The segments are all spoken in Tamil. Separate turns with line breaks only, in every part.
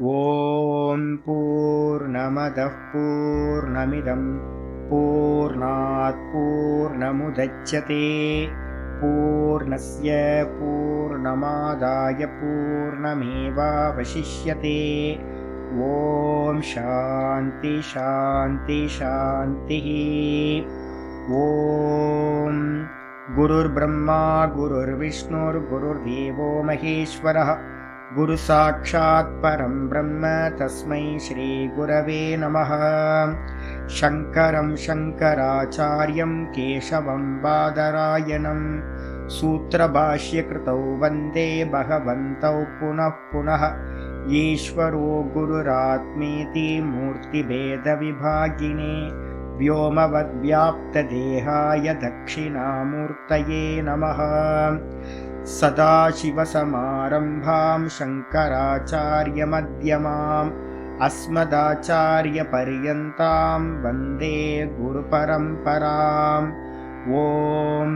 ஓம் பூர்ணமதః பூர்ணமிதம் பூர்ணாத் பூர்ணமுதச்யதே பூர்ணஸ்ய பூர்ணமாதாய பூர்ணமேவாவசிஷ்யதே. ஓம் சாந்தி சாந்தி சாந்தி. ஓம் குருர் பிரம்மா குருர் விஷ்ணுர் குருர் தேவோ மகேஸ்வரः குரு சாட்சாத் பரம் பிரம்ம தஸ்மை ஸ்ரீ குரவே நமः. சங்கரம் சங்கராச்சார்யம் கேசவம் பாதராயணம் சூத்ரபாஷ்யகிருதௌ வந்தே பகவந்தௌ புனः புனः. ஈஸ்வரோ குருராத்மேதி மூர்த்திபேத விபாகினே व्योमवद्व्याप्तदेहाय दक्षिणामूर्तये नमः. सदाशिवसमारम्भां शङ्कराचार्यमध्यमाम् अस्मदाचार्यपर्यन्तां वन्दे गुरुपरम्पराम्. ॐ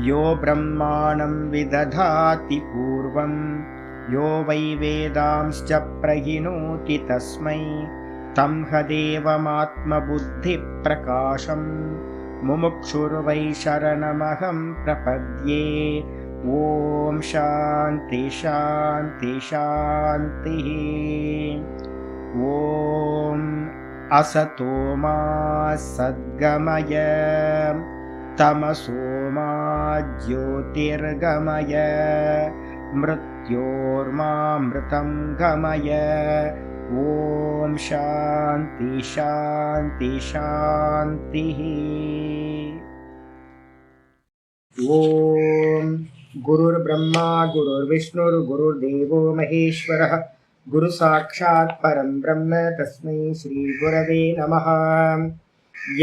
यो ब्रह्माणं विदधाति पूर्वं यो वै वेदांश्च प्रहिणोति तस्मै तं हदेवमात्मबुद्धिप्रकाशं मुमुक्षुर्वै शरणमहं प्रपद्ये. ॐ शान्ति शान्ति शान्तिः. ॐ असतो मा सद्गमय तमसो मा ज्योतिर्गमय मृत्योर्मामृतं गमय. ஓம் சாந்தி சாந்தி சாந்திः. ஓம் குருர் பிரம்மா குருர் விஷ்ணுர் குருர் தேவோ மகேஸ்வரः குரு சாட்சாத் பரம் பிரம்ம தஸ்மை ஸ்ரீ குரவே நமः.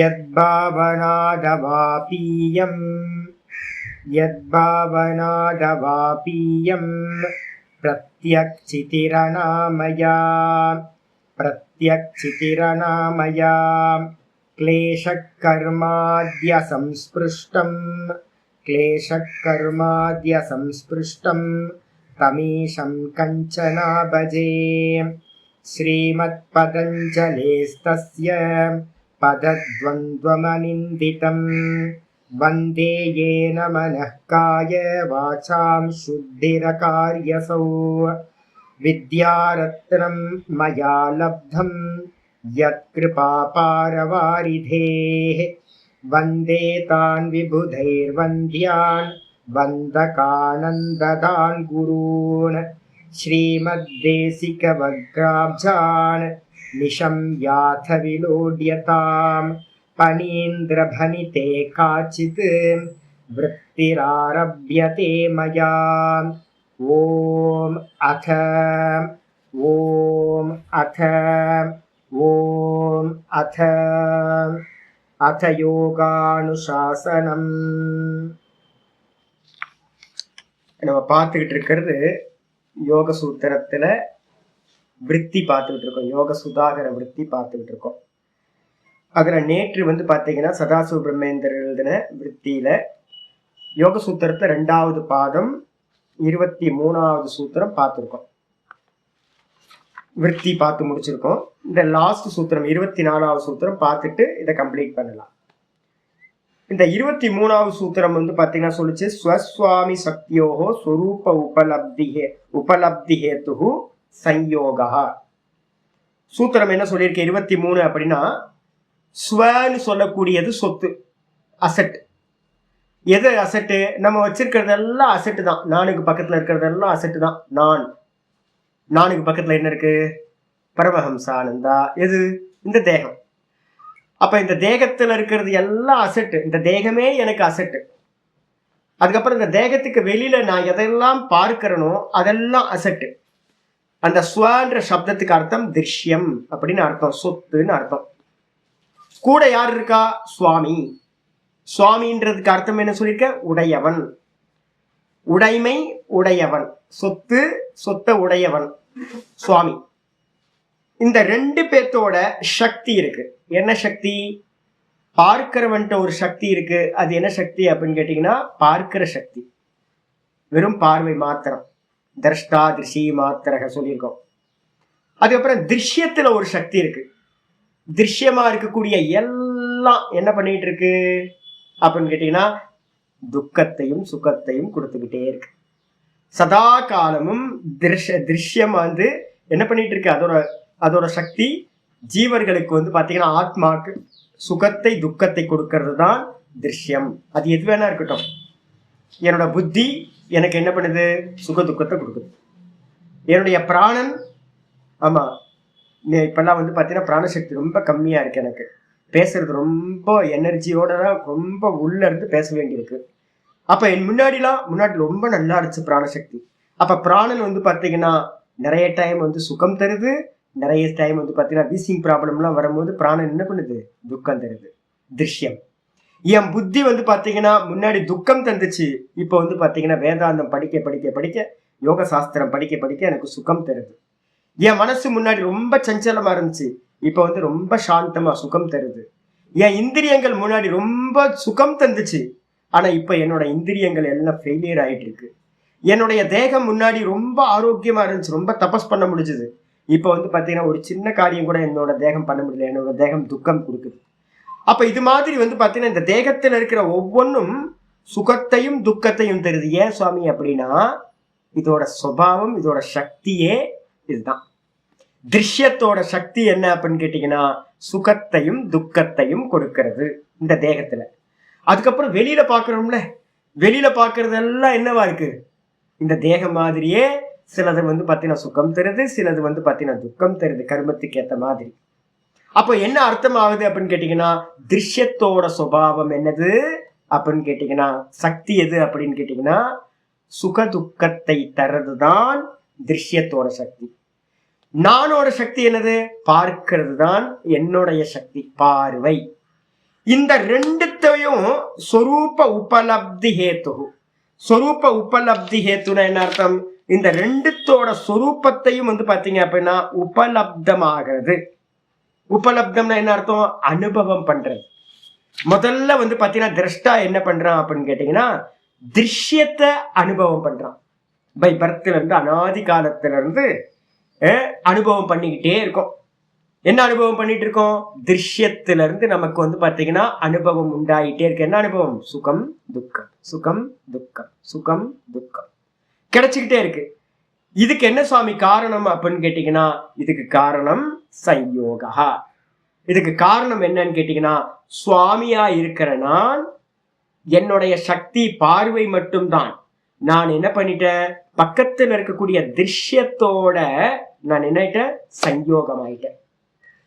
யத்பாவனாதவாபீயம் प्रत्यक्षितिरनामया क्लेशकर्माद्यसंस्पृष्टं तमीशं कञ्चना भजे. श्रीमत्पतञ्जलेस्तस्य पदद्वन्द्वमनिन्दितं वन्दे येन मनः काय वाचां शुद्धिरकार्यसौ. विद्यारत्नं मया लब्धं यत्कृपापारवारिधेः वन्दे तान् विबुधैर्वन्द्यान् वन्दकानन्ददान् गुरून्. श्रीमद्देशिकवग्राब्जान् निशम्याथ विलोड्यताम् पनीन्द्रभनिते काचित् वृत्तिरारभ्यते मया. ஓம் அத ஓம் அத ஓம் அத அத யோகானுசாசனம். நம்ம பார்த்துக்கிட்டு இருக்கிறது யோக சூத்திரத்துல விருத்தி பார்த்துக்கிட்டு இருக்கோம். யோக சுதாகர விருத்தி பார்த்துக்கிட்டு இருக்கோம். அதுல நேற்று பார்த்தீங்கன்னா சதாசிவ பிரம்மேந்திரர் எழுதின விருத்தியில யோக சூத்திரத்தை 2வது பாதம் 23வது சூத்திரம் பார்த்துருக்கோம். விருத்தி பார்த்து முடிச்சிருக்கோம். இந்த லாஸ்ட் சூத்திரம் 24வது சூத்திரம் பார்த்துட்டு இதை கம்ப்ளீட் பண்ணலாம். இந்த 23வது சூத்திரம் பார்த்தீங்கன்னா சொல்லிச்சு ஸ்வஸ்வாமி சக்தியோகோ ஸ்வரூப உபலப்தி ஹேத்து சம்யோகா. சூத்திரம் என்ன சொல்லியிருக்கு 23 அப்படின்னா ஸ்வன்னு சொல்லக்கூடியது சொத்து, அசட். எது அசட்டு? நம்ம வச்சிருக்கிறதெல்லாம் அசட்டு தான். நானுக்கு பக்கத்துல இருக்கிறதெல்லாம் அசட்டு தான். நானுக்கு பக்கத்துல என்ன இருக்கு? பரமஹம்ச ஆனந்தா. எது? இந்த தேகம். அப்ப இந்த தேகத்துல இருக்கிறது எல்லாம் அசட்டு. இந்த தேகமே எனக்கு அசட்டு. அதுக்கப்புறம் இந்த தேகத்துக்கு வெளியில நான் எதெல்லாம் பார்க்கிறனோ அதெல்லாம் அசட்டு. அந்த ஸ்வன்ற சப்தத்துக்கு அர்த்தம் திருஷ்யம் அப்படின்னு அர்த்தம், சொத்துன்னு அர்த்தம். கூட யார் இருக்கா? சுவாமி. சுவாமின்றதுக்கு அர்த்தம் என்ன சொல்லியிருக்க? உடையவன், உடைமை உடையவன், சொத்து சொத்த உடையவன் சுவாமி. இந்த 2 பேர்த்தோட சக்தி இருக்கு. என்ன சக்தி? பார்க்கிறவன்ட்ட ஒரு சக்தி இருக்கு. அது என்ன சக்தி அப்படின்னு கேட்டீங்கன்னா பார்க்கிற சக்தி. வெறும் பார்வை மாத்திரம், திரஷ்டா திருஷி மாத்திரக சொல்லியிருக்கோம். அதுக்கப்புறம் திருஷ்யத்துல ஒரு சக்தி இருக்கு. திருஷ்யமா இருக்கக்கூடிய எல்லாம் என்ன பண்ணிட்டு இருக்கு அப்படின்னு கேட்டீங்கன்னா துக்கத்தையும் சுகத்தையும் கொடுத்துக்கிட்டே இருக்கு. சதா காலமும் திருஷ்யம் வந்து என்ன பண்ணிட்டு இருக்கு, அதோட சக்தி ஜீவர்களுக்கு வந்து பாத்தீங்கன்னா ஆத்மாக்கு சுகத்தை துக்கத்தை கொடுக்கறது தான் திருஷ்யம். அது எது வேணா இருக்கட்டும். என்னோட புத்தி எனக்கு என்ன பண்ணுது, சுக துக்கத்தை கொடுக்குது. என்னுடைய பிராணன், ஆமா இப்பெல்லாம் வந்து பாத்தீங்கன்னா பிராணசக்தி ரொம்ப கம்மியா இருக்கு. எனக்கு பேசுறது ரொம்ப எனர்ஜியோட ரொம்ப உள்ள இருந்து பேச வேண்டியிருக்கு. அப்ப என் முன்னாடி ரொம்ப நல்லா இருந்துச்சு பிராணசக்தி. அப்ப பிராணன் வந்து பாத்தீங்கன்னா நிறைய டைம் வந்து சுகம் தருது, நிறைய டைம் வந்து பாத்தீங்கன்னா வீசிங் ப்ராப்ளம்லாம் வரும்போது பிராணன் என்ன பண்ணுது, துக்கம் தருது. திருஷ்யம். என் புத்தி வந்து பாத்தீங்கன்னா முன்னாடி துக்கம் தந்துச்சு, இப்ப வந்து பாத்தீங்கன்னா வேதாந்தம் படிக்க படிக்க படிக்க, யோக சாஸ்திரம் படிக்க படிக்க எனக்கு சுகம் தருது. என் மனசு முன்னாடி ரொம்ப சஞ்சலமா இருந்துச்சு, இப்ப வந்து ரொம்ப சாந்தமா சுகம் தருது. என் இந்திரியங்கள் முன்னாடி ரொம்ப சுகம் தந்துச்சு, ஆனா இப்ப என்னோட இந்திரியங்கள் எல்லாம் ஃபெயிலியர் ஆயிட்டு இருக்கு. என்னுடைய தேகம் முன்னாடி ரொம்ப ஆரோக்கியமா இருந்துச்சு, ரொம்ப தபஸ் பண்ண முடிஞ்சது. இப்ப வந்து பாத்தீங்கன்னா ஒரு சின்ன காரியம் கூட என்னோட தேகம் பண்ண முடியல, என்னோட தேகம் துக்கம் கொடுக்குது. அப்ப இது மாதிரி வந்து பாத்தீங்கன்னா இந்த தேகத்துல இருக்கிற ஒவ்வொன்றும் சுகத்தையும் துக்கத்தையும் தருது. ஏன் சுவாமி அப்படின்னா இதோட சுபாவம், இதோட சக்தியே இதுதான். திருஷ்யத்தோட சக்தி என்ன அப்படின்னு கேட்டீங்கன்னா சுகத்தையும் துக்கத்தையும் கொடுக்கிறது இந்த தேகத்துல. அதுக்கப்புறம் வெளியில பாக்குறோம்ல, வெளியில பாக்குறதெல்லாம் என்னவா இருக்கு, இந்த தேகம் மாதிரியே சிலது வந்து பாத்தீங்கன்னா சுகம் தருது, சிலது வந்து பாத்தீங்கன்னா துக்கம் தருது, கர்மத்துக்கு ஏத்த மாதிரி. அப்போ என்ன அர்த்தம் ஆகுது அப்படின்னு கேட்டீங்கன்னா திருஷ்யத்தோட சுபாவம் என்னது அப்படின்னு கேட்டீங்கன்னா சக்தி எது அப்படின்னு கேட்டீங்கன்னா சுக துக்கத்தை தர்றதுதான் திருஷ்யத்தோட சக்தி. நானோட சக்தி என்னது, பார்க்கிறது தான் என்னுடைய சக்தி, பார்வை. இந்த ரெண்டுத்தையும் சொரூப உபலப்தி ஹேத்து. சொரூப உபலப்தி ஹேத்துனா என்ன அர்த்தம், இந்த ரெண்டுத்தோட சொரூபத்தையும் வந்து பாத்தீங்க அப்படின்னா உபலப்தமாகிறது. உபலப்தம்னா என்ன அர்த்தம், அனுபவம் பண்றது. முதல்ல வந்து பாத்தீங்கன்னா திரஷ்டா என்ன பண்றான் அப்படின்னு கேட்டீங்கன்னா திருஷ்யத்தை அனுபவம் பண்றான். பை பர்த்ல இருந்து அனாதி காலத்துல இருந்து அனுபவம் பண்ணிக்கிட்டே இருக்கோம். என்ன அனுபவம் பண்ணிட்டு இருக்கோம், திருஷ்யத்துல இருந்து நமக்கு வந்து பாத்தீங்கன்னா அனுபவம் உண்டாயிட்டே இருக்கு. என்ன அனுபவம், சுகம் துக்கம் சுகம் துக்கம் சுகம் துக்கம் கிடைச்சுக்கிட்டே இருக்கு. இதுக்கு என்ன சுவாமி காரணம் அப்படின்னு கேட்டீங்கன்னா இதுக்கு காரணம் சம்யோகா. இதுக்கு காரணம் என்னன்னு கேட்டீங்கன்னா சுவாமியா இருக்கிற நான், என்னுடைய சக்தி பார்வை மட்டும்தான். நான் என்ன பண்ணிட்டேன், பக்கத்துல இருக்கக்கூடிய திருஷ்யத்தோட நான் என்னட்டேன், சம்யோகம் ஆயிட்டேன்.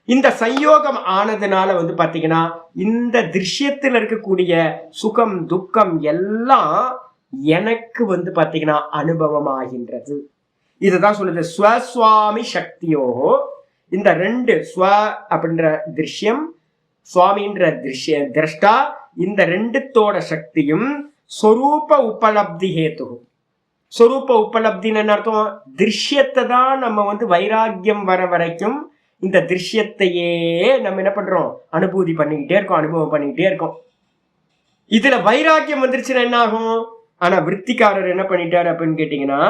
இந்த சம்யோகம் ஆனதுனால வந்து பாத்தீங்கன்னா இந்த திருஷ்யத்துல இருக்கக்கூடிய சுகம் துக்கம் எல்லாம் எனக்கு வந்து பாத்தீங்கன்னா அனுபவம் ஆகின்றது. இதுதான் சொல்லுது ஸ்வஸ்வாமி சக்தியோகோ. இந்த ரெண்டு ஸ்வ அப்படின்ற திருஷ்யம், சுவாமின்ற திரஷ்டா, இந்த ரெண்டுத்தோட சக்தியும் சொரூப உபலப்தி ஹேத்து. சொரூப உபலப்தின்னு என்ன அர்த்தம், திருஷ்யத்தை தான் நம்ம வந்து வைராக்கியம் வர வரைக்கும் இந்த திருஷ்யத்தையே நம்ம என்ன பண்றோம், அனுபூதி பண்ணிக்கிட்டே இருக்கோம், அனுபவம் பண்ணிக்கிட்டே இருக்கோம். இதுல வைராக்கியம் வந்துருச்சுன்னா என்ன ஆகும், ஆனா விற்த்திக்காரர் என்ன பண்ணிட்டாரு அப்படின்னு கேட்டீங்கன்னா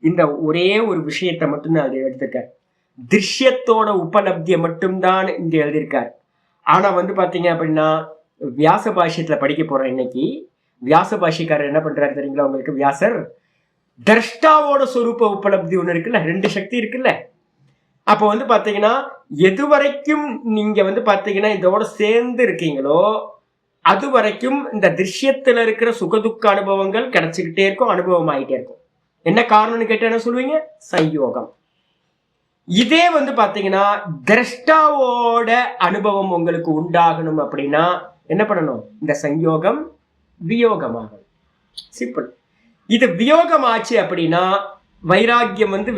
இந்த ஒரே ஒரு விஷயத்தை மட்டும்தான் அது எடுத்திருக்காரு. திருஷ்யத்தோட உபலப்தியை மட்டும்தான் இங்க எழுதியிருக்காரு. ஆனா வந்து பாத்தீங்க அப்படின்னா வியாச பாஷ்யத்துல படிக்க போறோம் இன்னைக்கு. வியாச பாஷ்யக்காரர் என்ன பண்றாரு தெரியுங்களா உங்களுக்கு, வியாசர் திரஷ்டாவோட சொரூப உபலப்தி ஒண்ணு இருக்குல்ல, ரெண்டு சக்தி இருக்குல்ல. அப்ப வந்து பாத்தீங்கன்னா எது வரைக்கும் நீங்க வந்து பாத்தீங்கன்னா இதோட சேர்ந்து இருக்கீங்களோ அது வரைக்கும் இந்த திருஷ்யத்துல இருக்கிற சுகதுக்க அனுபவங்கள் கிடைச்சுக்கிட்டே இருக்கும், அனுபவம் ஆகிட்டே இருக்கும். என்ன காரணம்னு கேட்ட என்ன சொல்லுவீங்க, சம்யோகம். இதே வந்து பாத்தீங்கன்னா திரஷ்டாவோட அனுபவம் உங்களுக்கு உண்டாகணும் அப்படின்னா என்ன பண்ணணும், இந்த சம்யோகம் வியோகமாகும். சிம்பிள். இது வியோகம் ஆச்சு அப்படின்னா வைராக்கியம் வந்து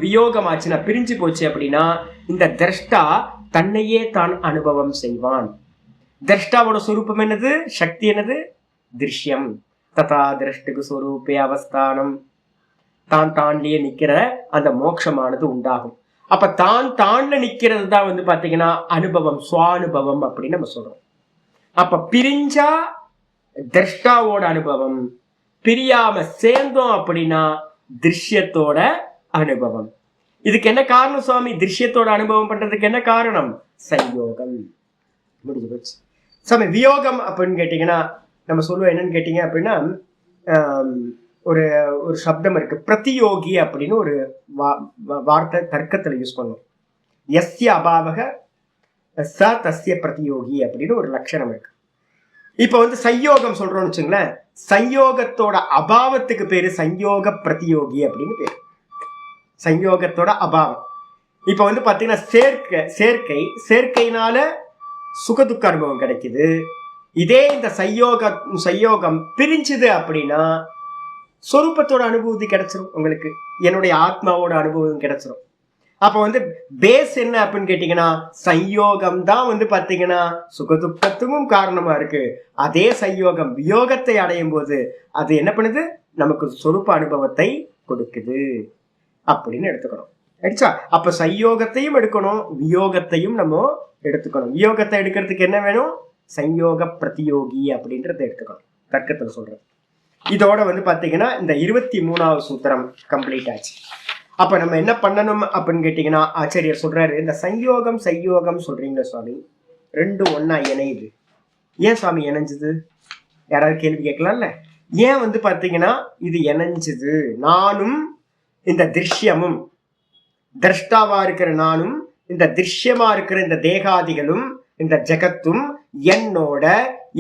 வியோகம் ஆச்சுன்னா பிரிஞ்சு போச்சு அப்படின்னா இந்த திரஷ்டா தன்னையே தான் அனுபவம் செய்வான். திரஷ்டாவோட சொரூபம் என்னது, சக்தி என்னது, திருஷ்யம். ததா திரஷ்டுக்கு சொரூபே அவஸ்தானம். தான் தான்லயே நிக்கிற அந்த மோட்சமானது உண்டாகும். அப்ப தான் தான்ல நிக்கிறது தான் வந்து பாத்தீங்கன்னா அனுபவம், சுவானுபவம் அப்படின்னு நம்ம சொல்றோம். அப்ப பிரிஞ்சா திரஷ்டாவோட அனுபவம், பிரியாம சேர்ந்தோம் அப்படின்னா திருஷ்யத்தோட அனுபவம். இதுக்கு என்ன காரணம் சுவாமி? திருஷ்யத்தோட அனுபவம் பண்றதுக்கு என்ன காரணம்? சயோகம். முடிஞ்சு போச்சு சுவாமி. வியோகம் அப்படின்னு கேட்டீங்கன்னா நம்ம சொல்லுவோம் என்னன்னு கேட்டீங்க அப்படின்னா, ஒரு ஒரு சப்தம் இருக்கு, பிரதியோகி அப்படின்னு ஒரு வார்த்தை தர்க்கத்துல யூஸ் பண்ணுவோம். எஸ்ய அபாவக ச தஸ்ய பிரதியோகி அப்படின்னு ஒரு லட்சணம் இருக்கு. இப்ப சயோகம் சொல்றோம்னு வச்சுங்களேன், சயோகத்தோட அபாவத்துக்கு பேரு சயோக பிரதியோகி அப்படின்னு பேரு. சயோகத்தோட அபாவம். இப்ப பாத்தீங்கன்னா சேர்க்கைனால சுகதுக்க அனுபவம் கிடைக்குது. இதே இந்த சயோகம் பிரிஞ்சுது அப்படின்னா சொரூபத்தோட அனுபூதி கிடைச்சிரும், உங்களுக்கு என்னுடைய ஆத்மாவோட அனுபவம் கிடைச்சிரும். அப்ப பேஸ் என்ன அப்படின்னு கேட்டீங்கன்னா, சயோகம் தான் பாத்தீங்கன்னா சுகதுக்கத்துக்கும் காரணமா இருக்கு. அதே சயோகம் வியோகத்தை அடையும் போது அது என்ன பண்ணுது, நமக்கு சொரூப அனுபவத்தை கொடுக்குது அப்படின்னு எடுத்துக்கணும். ஆயிடுச்சா? அப்ப சயோகத்தையும் எடுக்கணும், வியோகத்தையும் நம்ம எடுத்துக்கணும். வியோகத்தை எடுக்கிறதுக்கு என்ன வேணும்? சயோக பிரதியோகி அப்படின்றத எடுத்துக்கணும், தர்க்கத்துல சொல்றது. இதோட பாத்தீங்கன்னா இந்த 23வது சூத்திரம் கம்ப்ளீட் ஆச்சு. அப்ப நம்ம என்ன பண்ணணும் அப்படின்னு கேட்டீங்கன்னா, ஆச்சாரியர் சொல்றாரு, இந்த சயோகம் சொல்றீங்களா சுவாமி, ரெண்டும் ஒன்னா இணையுது. ஏன் சுவாமி இணைஞ்சது? யாராவது கேள்வி கேட்கலாம்ல. ஏன் பாத்தீங்கன்னா இது இணைஞ்சது? நானும் இந்த திருஷ்யமும், திரஷ்டாவா இருக்கிற நானும், இந்த திருஷ்யமா இருக்கிற இந்த தேகாதிகளும், இந்த ஜெகத்தும் என்னோட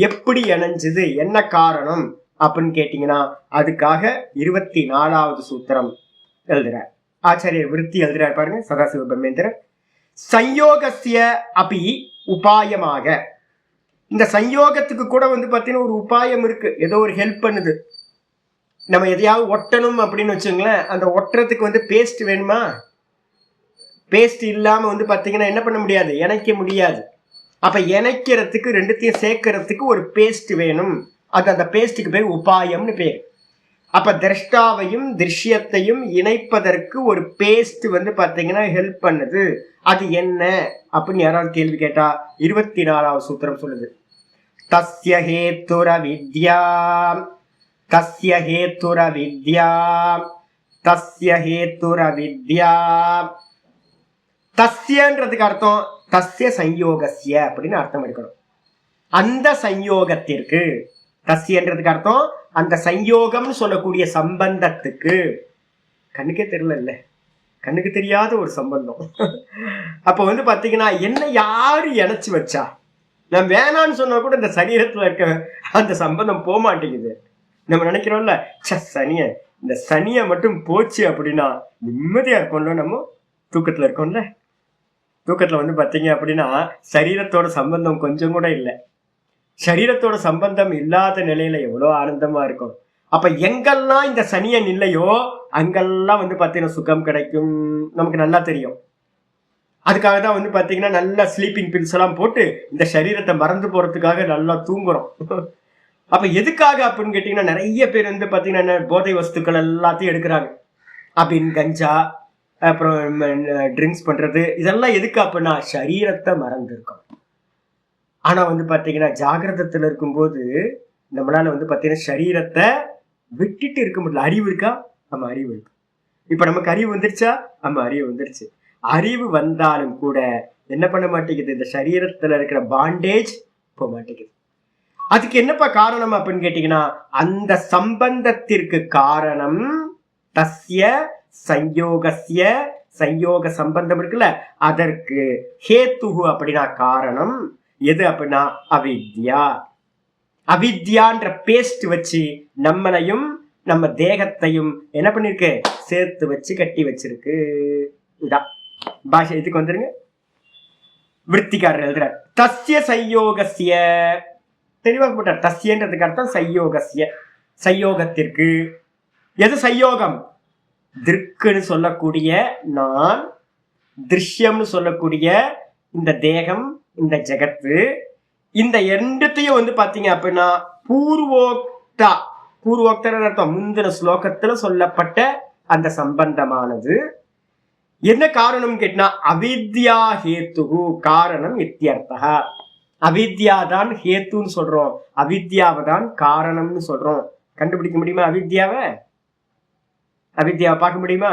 எப்படி இணைஞ்சது, என்ன காரணம் அப்படின்னு கேட்டீங்கன்னா, அதுக்காக 24வது சூத்திரம் எழுதுறார் ஆச்சாரியர். விருத்தி எழுதுறார் பாருங்க, சதாசிவ பிரம்மேந்திரர். சயோகசிய அபி உபாயமாக, இந்த சயோகத்துக்கு கூட பாத்தீங்கன்னா ஒரு உபாயம் இருக்கு, ஏதோ ஒரு ஹெல்ப் பண்ணுது. நம்ம எதையாவது ஒட்டணும் அப்படின்னு வச்சுங்களேன், அந்த ஒட்டுறதுக்கு பேஸ்ட் வேணுமா? பேஸ்ட் இல்லாம பாத்தீங்கன்னா என்ன பண்ண முடியாது, இணைக்க முடியாது. அப்ப இணைக்கிறதுக்கு, ரெண்டுத்தையும் சேர்க்கறதுக்கு ஒரு பேஸ்ட் வேணும். அது அந்த பேஸ்டுக்கு பேர் உபாயம்னு பேர். அப்ப திரஷ்டாவையும் திருஷ்யத்தையும் இணைப்பதற்கு ஒரு பேஸ்ட் பாத்தீங்கன்னா ஹெல்ப் பண்ணுது. அது என்ன அப்படின்னு யாராவது கேள்வி கேட்டா 24வது சூத்திரம் சொல்லுது. தஸ்ய ஹேத்துர வித்யா, தஸ்ய ஹேத்துர வித்யா, தஸ்ய ஹேத்துர வித்யா. தஸ்யன்றதுக்கு அர்த்தம் தஸ்ய சயோகஸ்ய அப்படின்னு அர்த்தம் எடுக்கணும். அந்த சயோகத்திற்கு, தஸ்யன்றதுக்கு அர்த்தம் அந்த சயோகம்னு சொல்லக்கூடிய சம்பந்தத்துக்கு. கண்ணுக்கே தெரியல, கண்ணுக்கு தெரியாத ஒரு சம்பந்தம். அப்ப பாத்தீங்கன்னா என்ன யாரு இணைச்சு வச்சா? நான் வேணான்னு சொன்னா கூட இந்த சரீரத்துல இருக்க அந்த சம்பந்தம் போக மாட்டேங்குது. நம்ம நினைக்கிறோம்ல, சனிய, இந்த சனிய மட்டும் போச்சு அப்படின்னா நிம்மதியா இருக்கும்ல. நம்ம தூக்கத்துல இருக்கோம்ல, தூக்கத்துல பாத்தீங்க அப்படின்னா சரீரத்தோட சம்பந்தம் கொஞ்சம் கூட இல்லை. சரீரத்தோட சம்பந்தம் இல்லாத நிலையில எவ்வளவு ஆனந்தமா இருக்கும். அப்ப எங்கெல்லாம் இந்த சனியன் இல்லையோ அங்கெல்லாம் பாத்தீங்கன்னா சுகம் கிடைக்கும், நமக்கு நல்லா தெரியும். அதுக்காக தான் பாத்தீங்கன்னா நல்லா ஸ்லீப்பிங் பில்ஸ் எல்லாம் போட்டு இந்த சரீரத்தை மறந்து போறதுக்காக நல்லா தூங்குறோம். அப்ப எதுக்காக அப்படின்னு கேட்டீங்கன்னா, நிறைய பேர் பாத்தீங்கன்னா போதை வஸ்துக்கள் எல்லாத்தையும் எடுக்கிறாங்க. அப்படின்னு கஞ்சா, அப்புறம் ட்ரிங்க்ஸ் பண்றது, இதெல்லாம் எதுக்கு அப்படின்னா சரீரத்தை மறந்து இருக்கணும். ஆனா பாத்தீங்கன்னா ஜாகிரதத்துல இருக்கும்போது நம்மளால பாத்தீங்கன்னா சரீரத்தை விட்டுட்டு இருக்க முடியல. அறிவு இருக்கா? நம்ம அறிவு இருக்கு. இப்ப நமக்கு அறிவு வந்துருச்சா? நம்ம அறிவு வந்துருச்சு. அறிவு வந்தாலும் கூட என்ன பண்ண மாட்டேங்குது, இந்த சரீரத்துல இருக்கிற பாண்டேஜ் போக மாட்டேங்குது. அதுக்கு என்னப்பா காரணம் அப்படின்னு கேட்டீங்கன்னா, அந்த சம்பந்தத்திற்கு காரணம் தஸ்ய சயோகஸ்ய, சயோக சம்பந்தம் இருக்குல்ல, அதற்கு ஹேத்துஹு அப்படின்னா காரணம் எது அப்படின்னா அவித்யா. அவித்யான்ற பேஸ்ட் வச்சு நம்மளையும் நம்ம தேகத்தையும் என்ன பண்ணிருக்கு, சேர்த்து வச்சு கட்டி வச்சிருக்கு. இதான் பாஷை. இதுக்கு வந்துருங்க, விருத்திக்காரர் எழுதுறார். தஸ்ய சயோகஸ்ய, தெளிவாக போட்டார். தஸ்யன்றதுக்கு அர்த்தம் சயோகஸ்ய, சயோகத்திற்கு. எது சயோகம்? திருக்குன்னு சொல்லக்கூடிய நான், திருஷ்யம்னு சொல்லக்கூடிய இந்த தேகம், இந்த ஜெகத்து, இந்த ரெண்டுத்தையும் பாத்தீங்க அப்படின்னா பூர்வோக்தா, பூர்வோக்தர் அர்த்தம் முந்தின ஸ்லோகத்துல சொல்லப்பட்ட அந்த சம்பந்தமானது என்ன காரணம் கேட்டா அவித்யா ஹேத்து, காரணம் இத்தியர்த்தா. அவித்யா தான் ஹேத்துன்னு சொல்றோம், அவித்யாவை தான் காரணம்னு சொல்றோம். கண்டுபிடிக்க முடியுமா அவித்யாவை? அவித்யாவை பார்க்க முடியுமா?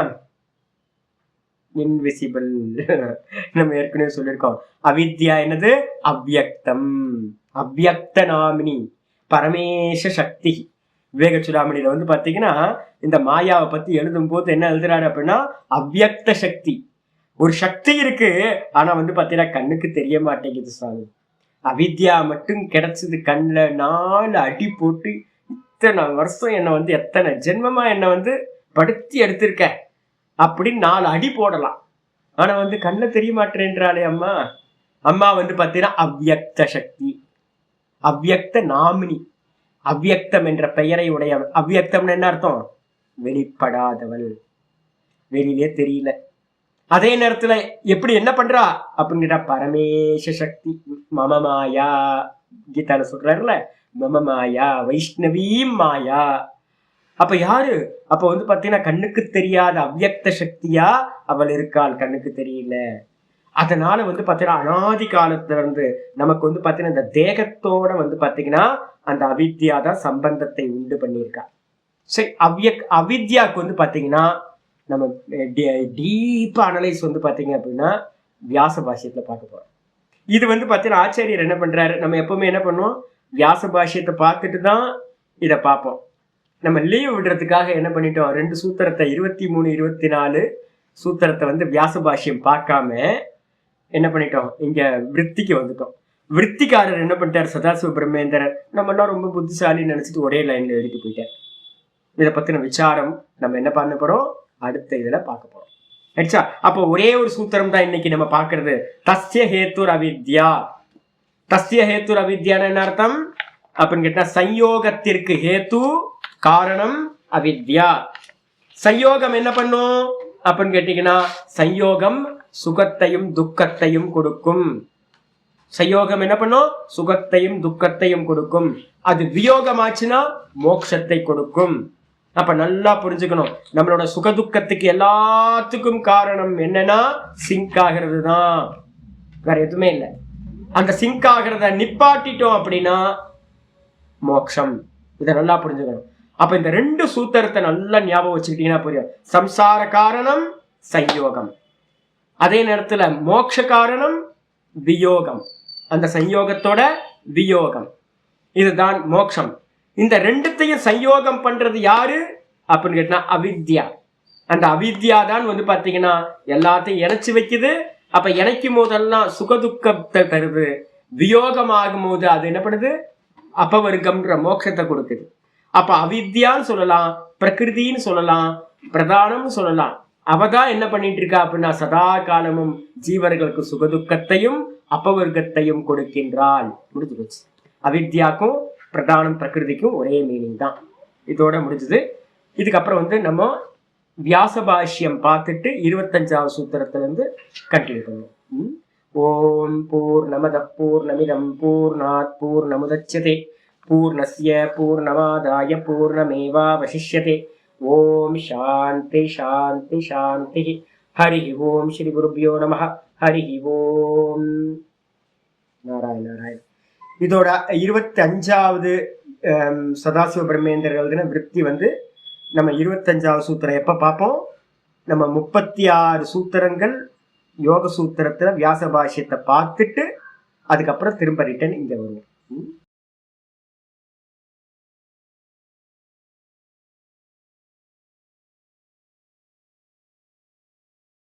இன்விசிபிள். நம்ம ஏற்கனவே சொல்லியிருக்கோம். அவித்யா என்னது? அவ்யக்தம். அவ்யக்த நாமினி பரமேச சக்தி. விவேக சுடாமணியில வந்து பாத்தீங்கன்னா இந்த மாயாவை பத்தி எழுதும் போது என்ன எழுதுறாரு அப்படின்னா, அவ்யக்த சக்தி. ஒரு சக்தி இருக்கு, ஆனா வந்து பாத்தீங்கன்னா கண்ணுக்கு தெரிய மாட்டேங்குது சாமி. அவித்யா மட்டும் கிடைச்சது கண்ணுல 4 அடி போட்டு இத்தனை வருஷம் என்ன வந்து எத்தனை ஜென்மமா என்ன வந்து படுத்தி எடுத்திருக்க அப்படின்னு 4 அடி போடலாம். ஆனா வந்து கண்ண தெரிய மாட்டேன்றாளே அம்மா. அம்மா வந்து பாத்தீங்கன்னா அவ்யக்த சக்தி, அவ்யக்த நாமினி, அவ்யக்தம் என்ற பெயரை உடையவள். அவ்யக்தம்னு என்ன அர்த்தம்? வெளிப்படாதவள், வெளியிலே தெரியல. அதே நேரத்துல எப்படி என்ன பண்றா அப்படின்னு கேட்டா பரமேச சக்தி. மம மாயா, கீதால சொல்றாருல, மம மாயா வைஷ்ணவி மாயா. அப்ப யாரு? அப்ப வந்து பாத்தீங்கன்னா கண்ணுக்கு தெரியாத அவ்யக்த சக்தியா அவள் இருக்காள், கண்ணுக்கு தெரியல. அதனால வந்து பாத்தீங்கன்னா அனாதி காலத்துல இருந்து நமக்கு வந்து பாத்தீங்கன்னா இந்த தேகத்தோட வந்து பாத்தீங்கன்னா அந்த அவித்யா தான் சம்பந்தத்தை உண்டு பண்ணியிருக்கா. சரி, அவித்யாவுக்கு வந்து பாத்தீங்கன்னா நம்ம டீப்பா அனலைஸ் வந்து பாத்தீங்க அப்படின்னா வியாச பாஷ்யத்துல பார்க்க போறோம். இது வந்து பாத்தீங்கன்னா ஆச்சாரியர் என்ன பண்றாரு, நம்ம எப்பவுமே என்ன பண்ணுவோம், வியாச பாஷ்யத்தை பார்த்துட்டு தான் இதை பார்ப்போம். நம்ம லீவ் விடுறதுக்காக என்ன பண்ணிட்டோம், 2 சூத்திரத்தை 23, 24 சூத்திரத்தை வந்து வியாச பாஷ்யம் பார்க்காம என்ன பண்ணிட்டோம், இங்க விற்த்திக்கு வந்துட்டோம். விற்த்திக்காரர் என்ன பண்ணிட்டார், சதாசிவ பிரம்மேந்திரர் நம்ம ரொம்ப புத்திசாலின்னு நினைச்சிட்டு ஒரே லைன்ல எழுதிட்டு போயிட்டார். இதை பத்தின விசாரம் நம்ம என்ன பண்ண போறோம், அடுத்த இதுல பார்க்க போறோம். ஆயிடுச்சா? அப்போ ஒரே ஒரு சூத்திரம் தான் இன்னைக்கு நம்ம பார்க்கறது. தஸ்ய ஹேத்துர் அவித்யா. தஸ்ய ஹேத்துர் அவித்யான்னு என்ன அர்த்தம் அப்படின்னு கேட்டா, சயோகத்திற்கு ஹேத்து காரணம் அவித்யா. சயோகம் என்ன பண்ணும் அப்படின்னு கேட்டீங்கன்னா, சயோகம் சுகத்தையும் துக்கத்தையும் கொடுக்கும். சயோகம் என்ன பண்ணும், சுகத்தையும் துக்கத்தையும் கொடுக்கும். அது வியோகமாச்சுன்னா மோட்சத்தை கொடுக்கும். அப்ப நல்லா புரிஞ்சுக்கணும், நம்மளோட சுகதுக்கத்துக்கு எல்லாத்துக்கும் காரணம் என்னன்னா சிங்க் ஆகிறது தான், வேற எதுவுமே இல்லை. அந்த சிங்க் ஆகிறத நிப்பாட்டிட்டோம் அப்படின்னா மோட்சம். இதை நல்லா புரிஞ்சுக்கணும். அப்ப இந்த 2 சூத்திரத்தை நல்லா ஞாபகம் வச்சுக்கிட்டீங்கன்னா புரியும். சம்சார காரணம் சயோகம், அதே நேரத்துல மோட்ச காரணம் வியோகம், அந்த சயோகத்தோட வியோகம், இதுதான் மோட்சம். இந்த 2த்தையும் சயோகம் பண்றது யாரு அப்படின்னு கேட்டா அவித்யா. அந்த அவித்யா தான் வந்து பாத்தீங்கன்னா எல்லாத்தையும் இணைச்சு வைக்குது. அப்ப இணைக்கும் போதெல்லாம் சுகதுக்கத்தை தருது. வியோகம் ஆகும் போது அது என்ன பண்ணுது, அபவர்க்கம்ன்ற மோட்சத்தை கொடுக்குது. அப்ப அவித்யான்னு சொல்லலாம், பிரகிருதின்னு சொல்லலாம், பிரதானம்னு சொல்லலாம். அவதான் என்ன பண்ணிட்டு இருக்கா அப்படின்னா சதா காலமும் ஜீவர்களுக்கு சுகதுக்கத்தையும் அபவர்க்கத்தையும் கொடுக்கின்றாள். முடிஞ்சு போச்சு. அவித்யாக்கும் பிரதானம் பிரகிருதிக்கும் ஒரே மீனிங் தான். இதோட முடிஞ்சது. இதுக்கப்புறம் வந்து நம்ம வியாச பாஷ்யம் பார்த்துட்டு 25வது சூத்திரத்துல இருந்து கண்டினியூ பண்ணுவோம். ஓம் பூர்ணமத பூர்ணமிதம் பூர்ணாத் பூர்ணமுதச்யதே பூர்ணஸ்ய பூர்ணமாதாய பூர்ணமேவாவசிஷ்யதே. ஓம் சாந்தி சாந்தி சாந்தி. ஹரி ஓம் ஸ்ரீ குருப்யோ நமஹ. ஹரி ஓம். நாராயண நாராயண. இதோட 25வது சதாசிவ பிரம்மேந்திரர்கள் தின விருத்தி வந்து நம்ம 25வது சூத்திரம் எப்ப பார்ப்போம், நம்ம 36 சூத்திரங்கள் யோக சூத்திரத்துல வியாச பாஷ்யத்தை பார்த்துட்டு அதுக்கப்புறம் திரும்ப ரிட்டன் இங்க வருவோம்.